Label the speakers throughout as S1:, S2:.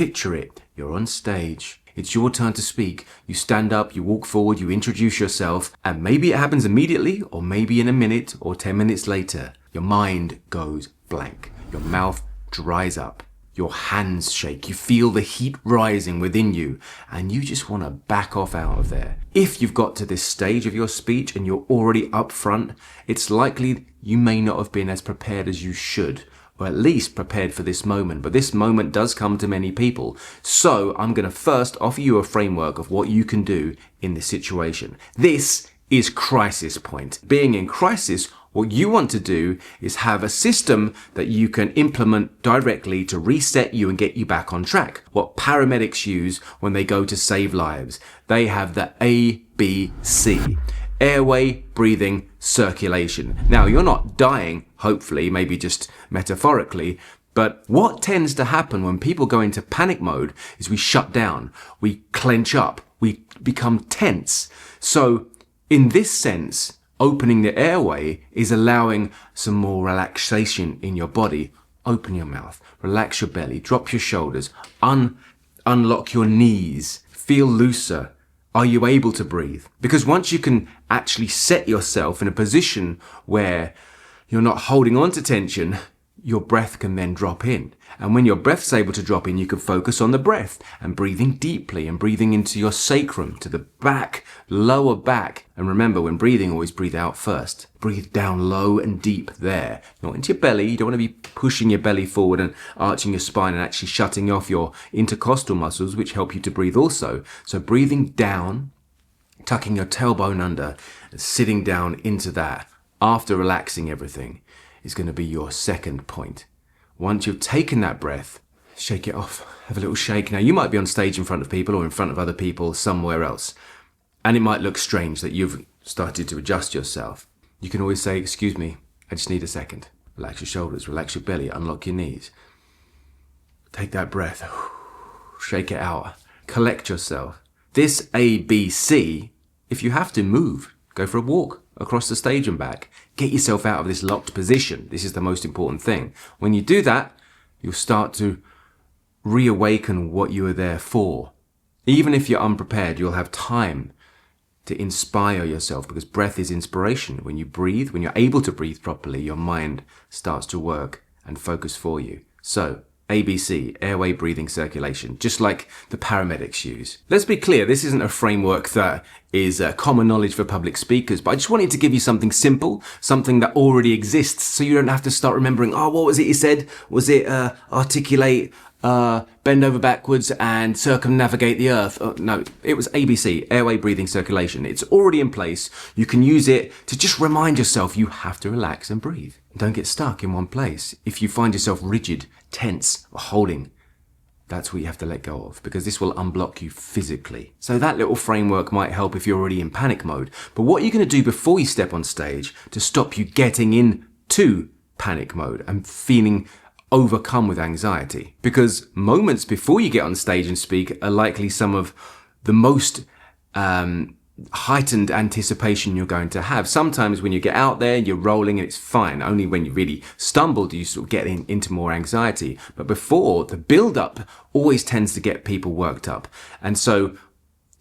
S1: Picture it. You're on stage. It's your turn to speak. You stand up, you walk forward, you introduce yourself, and maybe it happens immediately, or maybe in a minute or 10 minutes later, your mind goes blank. Your mouth dries up. Your hands shake. You feel the heat rising within you, and you just want to back off out of there. If you've got to this stage of your speech and you're already up front, it's likely you may not have been as prepared as you should, or at least prepared for this moment. But this moment does come to many people. So I'm going to first offer you a framework of what you can do in this situation. This is crisis point. Being in crisis, what you want to do is have a system that you can implement directly to reset you and get you back on track. What paramedics use when they go to save lives. They have the ABC. Airway, breathing, circulation. Now, you're not dying, hopefully, maybe just metaphorically, but what tends to happen when people go into panic mode is we shut down, we clench up, we become tense. So, in this sense, opening the airway is allowing some more relaxation in your body. Open your mouth, relax your belly, drop your shoulders, unlock your knees, feel looser. Are you able to breathe? Because once you can actually set yourself in a position where you're not holding on to tension, your breath can then drop in. And when your breath's able to drop in, you can focus on the breath and breathing deeply and breathing into your sacrum, to the back, lower back. And remember, when breathing, always breathe out first. Breathe down low and deep there, not into your belly. You don't want to be pushing your belly forward and arching your spine and actually shutting off your intercostal muscles, which help you to breathe also. So breathing down, tucking your tailbone under, and sitting down into that after relaxing everything is going to be your second point. Once you've taken that breath, shake it off, have a little shake. Now, you might be on stage in front of people or in front of other people somewhere else, and it might look strange that you've started to adjust yourself. You can always say, excuse me, I just need a second. Relax your shoulders, relax your belly, unlock your knees. Take that breath, shake it out, collect yourself. This ABC, if you have to move, go for a walk across the stage and back. Get yourself out of this locked position. This is the most important thing. When you do that, you'll start to reawaken what you are there for. Even if you're unprepared, you'll have time to inspire yourself, because breath is inspiration. When you breathe, when you're able to breathe properly, your mind starts to work and focus for you. So, ABC, airway, breathing, circulation, just like the paramedics use. Let's be clear, this isn't a framework that is common knowledge for public speakers, but I just wanted to give you something simple, something that already exists, so you don't have to start remembering, oh, what was it you said? Was it articulate, bend over backwards and circumnavigate the earth? No, it was ABC, airway, breathing, circulation. It's already in place. You can use it to just remind yourself you have to relax and breathe. Don't get stuck in one place. If you find yourself rigid, tense, or holding, that's what you have to let go of, because this will unblock you physically. So that little framework might help if you're already in panic mode. But what are you going to do before you step on stage to stop you getting into panic mode and feeling overcome with anxiety? Because moments before you get on stage and speak are likely some of the most heightened anticipation you're going to have. Sometimes when you get out there, you're rolling and it's fine. Only when you really stumble do you sort of get into more anxiety. But before, the build-up always tends to get people worked up. And so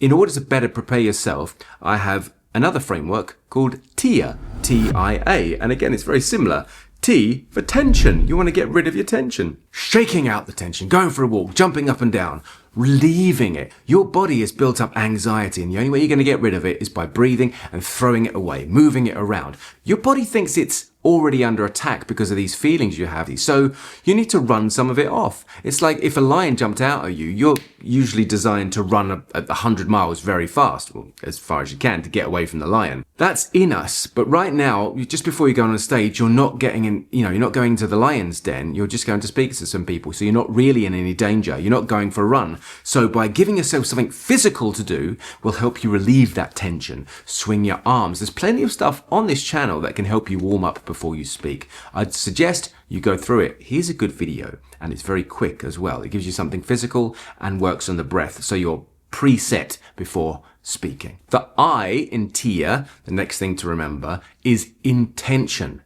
S1: in order to better prepare yourself, I have another framework called TIA, T-I-A. And again, it's very similar. T for tension. You want to get rid of your tension. Shaking out the tension, going for a walk, jumping up and down, relieving it. Your body has built up anxiety, and the only way you're going to get rid of it is by breathing and throwing it away, moving it around. Your body thinks it's already under attack because of these feelings you have. So you need to run some of it off. It's like if a lion jumped out at you, you're usually designed to run at 100 miles very fast, well, as far as you can, to get away from the lion. That's in us. But right now, just before you go on a stage, you're not getting in, you're not going to the lion's den. You're just going to speak to some people. So you're not really in any danger. You're not going for a run. So by giving yourself something physical to do will help you relieve that tension. Swing your arms. There's plenty of stuff on this channel that can help you warm up before you speak. I'd suggest you go through it. Here's a good video, and it's very quick as well. It gives you something physical and works on the breath, so you're preset before speaking. The I in TIA, the next thing to remember, is intention.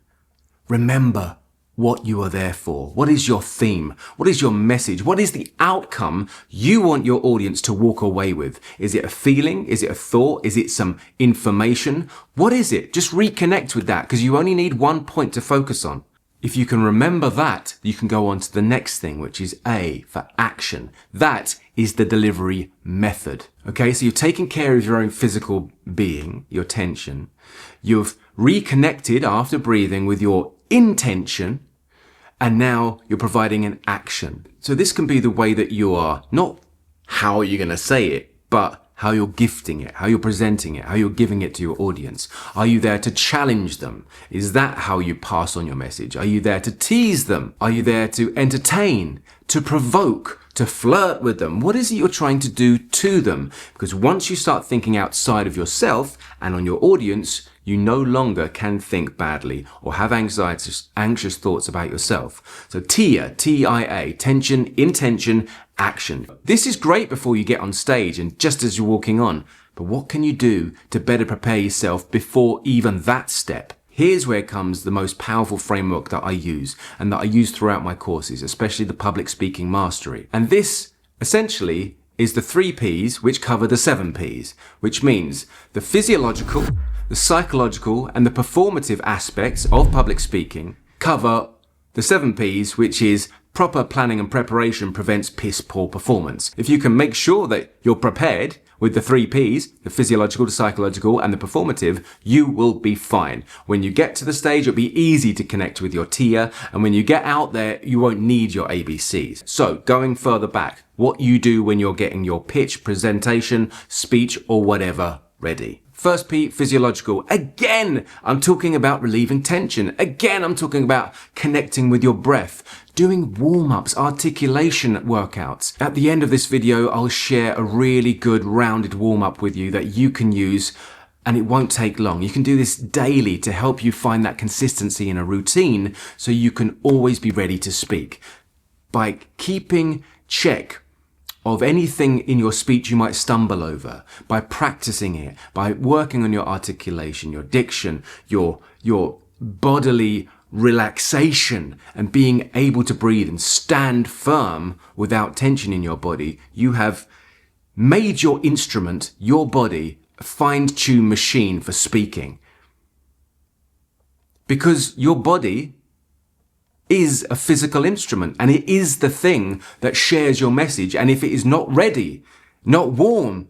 S1: Remember what you are there for. What is your theme? What is your message? What is the outcome you want your audience to walk away with? Is it a feeling? Is it a thought? Is it some information? What is it? Just reconnect with that, because you only need one point to focus on. If you can remember that, you can go on to the next thing, which is A for action. That is the delivery method. Okay, so you've taken care of your own physical being, your tension. You've reconnected after breathing with your intention, and now you're providing an action. So this can be the way that you are, not how are you going to say it, but how you're gifting it, how you're presenting it, how you're giving it to your audience. Are you there to challenge them? Is that how you pass on your message? Are you there to tease them? Are you there to entertain, to provoke, to flirt with them? What is it you're trying to do to them? Because once you start thinking outside of yourself and on your audience, you no longer can think badly or have anxious thoughts about yourself. So TIA, T-I-A, tension, intention, action. This is great before you get on stage and just as you're walking on. But what can you do to better prepare yourself before even that step? Here's where comes the most powerful framework that I use and that I use throughout my courses, especially the public speaking mastery. And this essentially is the 3 Ps which cover the 7 Ps, which means the physiological, the psychological and the performative aspects of public speaking cover the 7 Ps, which is proper planning and preparation prevents piss poor performance. If you can make sure that you're prepared with the 3 Ps, the physiological, the psychological and the performative, you will be fine. When you get to the stage, it'll be easy to connect with your TIA, and when you get out there, you won't need your ABCs. So going further back, what you do when you're getting your pitch, presentation, speech or whatever ready. First P, physiological. Again, I'm talking about relieving tension. Again, I'm talking about connecting with your breath, doing warm-ups, articulation workouts. At the end of this video, I'll share a really good rounded warm-up with you that you can use, and it won't take long. You can do this daily to help you find that consistency in a routine so you can always be ready to speak. By keeping check of anything in your speech you might stumble over, by practicing it, by working on your articulation, your diction, your bodily relaxation and being able to breathe and stand firm without tension in your body, you have made your instrument, your body, a fine-tuned machine for speaking. Because your body is a physical instrument and it is the thing that shares your message. And if it is not ready, not warm,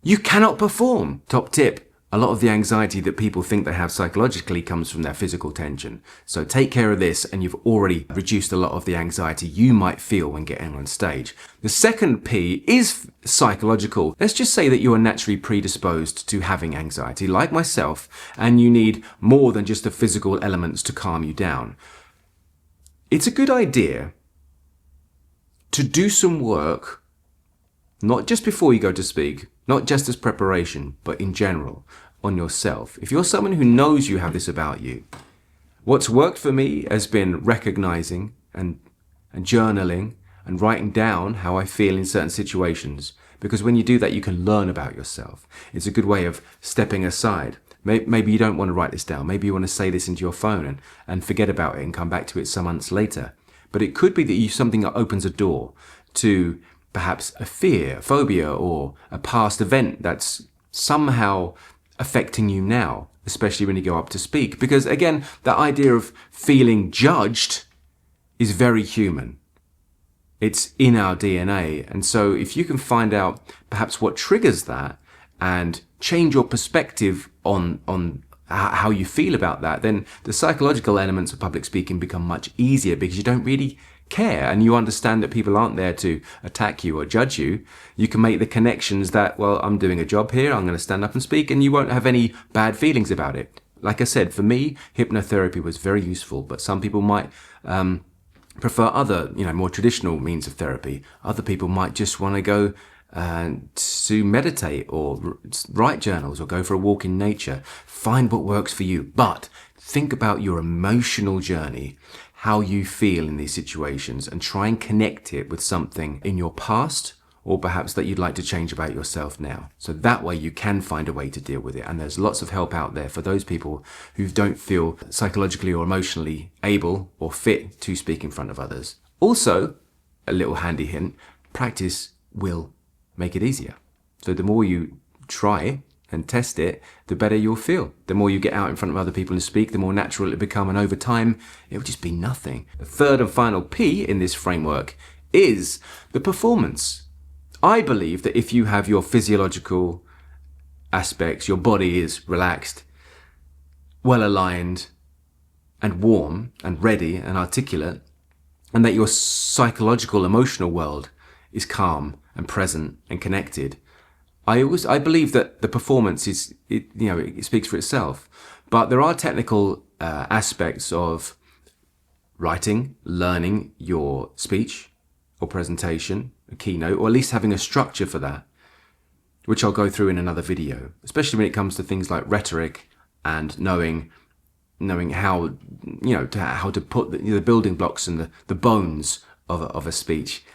S1: you cannot perform. Top tip, a lot of the anxiety that people think they have psychologically comes from their physical tension. So take care of this and you've already reduced a lot of the anxiety you might feel when getting on stage. The second P is psychological. Let's just say that you are naturally predisposed to having anxiety, like myself, and you need more than just the physical elements to calm you down. It's a good idea to do some work, not just before you go to speak, not just as preparation, but in general, on yourself. If you're someone who knows you have this about you, what's worked for me has been recognizing and journaling and writing down how I feel in certain situations. Because when you do that, you can learn about yourself. It's a good way of stepping aside. Maybe you don't want to write this down. Maybe you want to say this into your phone and forget about it and come back to it some months later. But it could be that something that opens a door to perhaps a fear, a phobia, or a past event that's somehow affecting you now, especially when you go up to speak. Because again, the idea of feeling judged is very human. It's in our DNA. And so if you can find out perhaps what triggers that and change your perspective on how you feel about that, then the psychological elements of public speaking become much easier because you don't really care and you understand that people aren't there to attack you or judge you. You can make the connections that, well, I'm doing a job here, I'm going to stand up and speak, and you won't have any bad feelings about it. Like I said, for me, hypnotherapy was very useful, but some people might prefer other, more traditional means of therapy. Other people might just want to go to meditate or write journals or go for a walk in nature. Find what works for you, but think about your emotional journey, how you feel in these situations, and try and connect it with something in your past or perhaps that you'd like to change about yourself now. So that way you can find a way to deal with it. And there's lots of help out there for those people who don't feel psychologically or emotionally able or fit to speak in front of others. Also, a little handy hint, practice will make it easier. So the more you try and test it, the better you'll feel. The more you get out in front of other people and speak, the more natural it'll become, and over time, it'll just be nothing. The third and final P in this framework is the performance. I believe that if you have your physiological aspects, your body is relaxed, well aligned, and warm, and ready, and articulate, and that your psychological, emotional world is calm and present and connected, I believe that the performance it speaks for itself. But there are technical aspects of writing, learning your speech or presentation, a keynote, or at least having a structure for that, which I'll go through in another video, especially when it comes to things like rhetoric and knowing how to put the building blocks and the bones of a speech.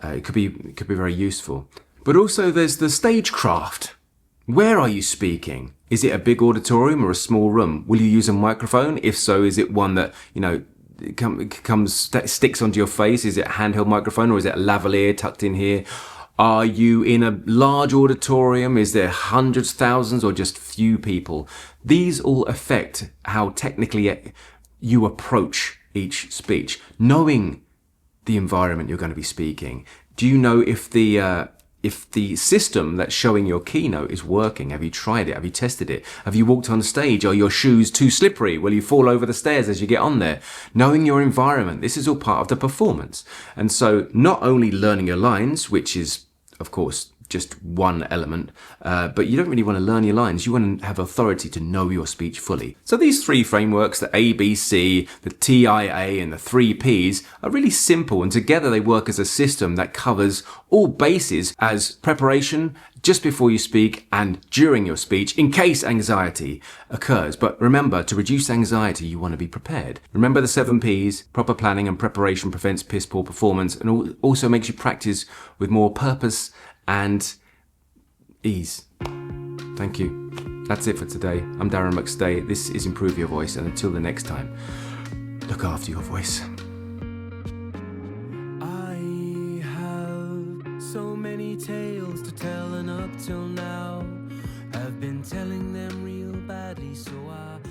S1: It could be very useful. But also there's the stagecraft. Where are you speaking? Is it a big auditorium or a small room? Will you use a microphone? If so, is it one that, sticks onto your face? Is it a handheld microphone, or is it a lavalier tucked in here? Are you in a large auditorium? Is there hundreds, thousands, or just few people? These all affect how technically you approach each speech. Knowing the environment you're going to be speaking. Do you know if the system that's showing your keynote is working? Have you tried it? Have you tested it? Have you walked on stage? Are your shoes too slippery? Will you fall over the stairs as you get on there? Knowing your environment, this is all part of the performance. And so not only learning your lines, which is, of course, just one element, but you don't really want to learn your lines. You want to have authority to know your speech fully. So these three frameworks, the ABC, the TIA, and the 3 Ps, are really simple, and together they work as a system that covers all bases as preparation just before you speak and during your speech in case anxiety occurs. But remember, to reduce anxiety, you want to be prepared. Remember the 7 Ps, proper planning and preparation prevents piss poor performance and also makes you practice with more purpose and ease. Thank you. That's it for today. I'm Darren McStay. This is Improve Your Voice, and until the next time, look after your voice.
S2: I have so many tales to tell, and up till now I've been telling them real badly, so I